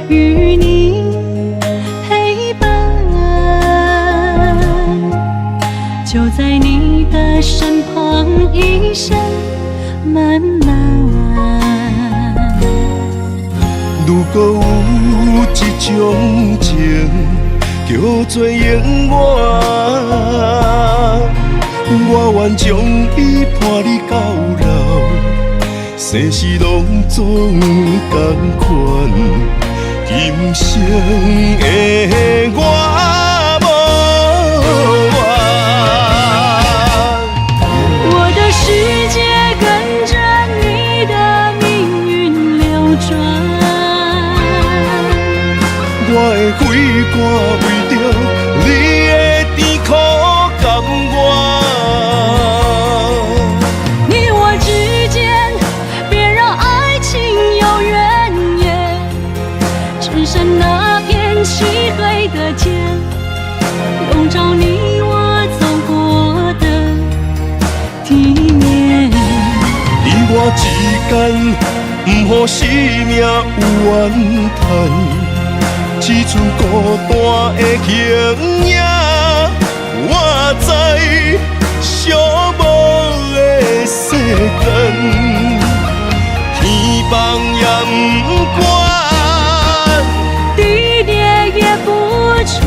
与你慢慢。如果有一种情叫做永远，我愿将伊伴你到老，生死拢总同款。今生的我无怨，我的世界跟着你的命运流转，我的肺肝为着你的甜苦甘愿。你我之间别让爱情有怨言，只剩那片漆黑的街，笼罩你我走过的地面。你我之间，不予生命有怨叹。只剩孤单的形影，我知寂寞的世间，天放也不管，地裂也不穿，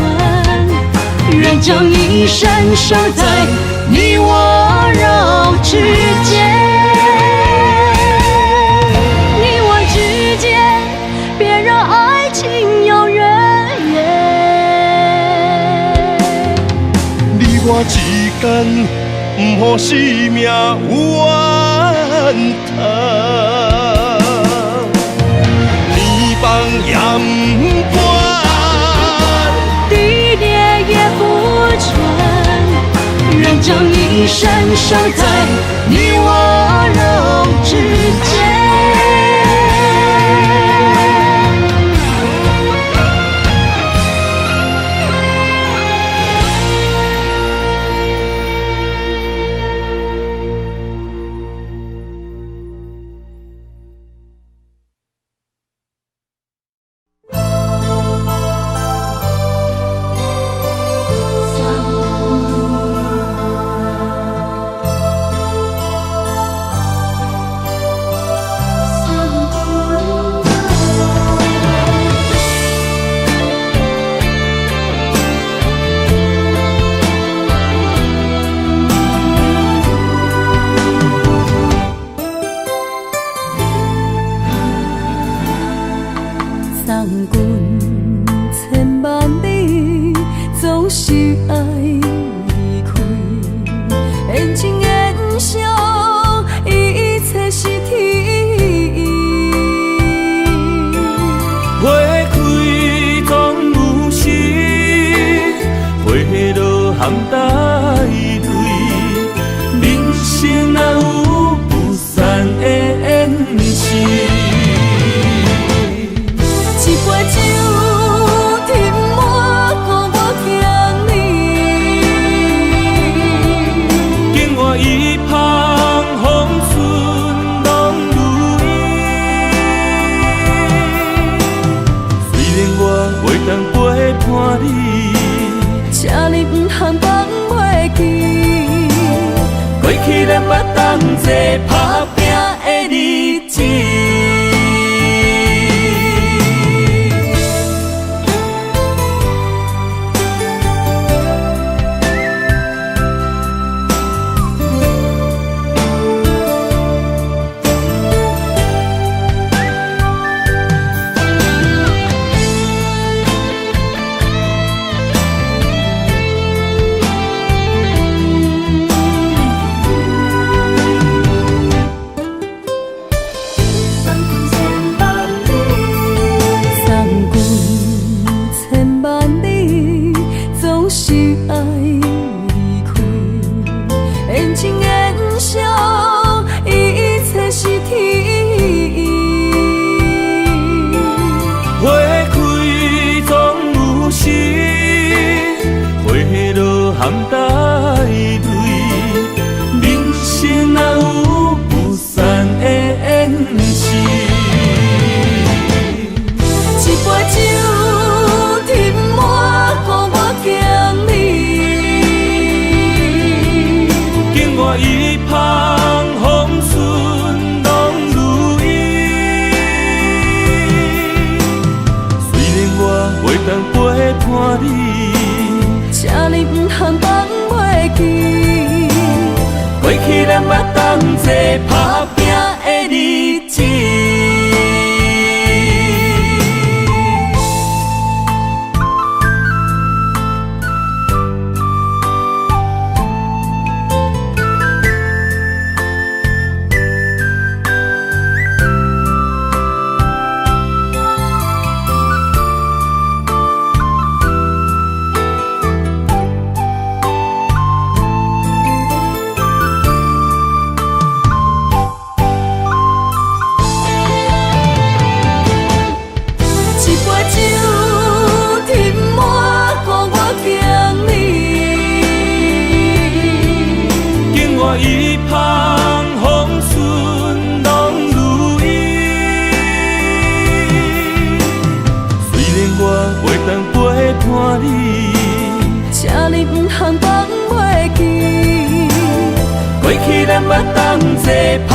愿将一生守在你我肉之间。你我之间，别让爱情有怨言。你我之间，不予生命有怨叹。天放也不管，地裂也不穿，愿将一生守在你我肉之间。一旁风打拼的日子。一旁风顺拢如意，虽然我袂当陪伴你，请你唔通放袂记。过去咱捌同齐打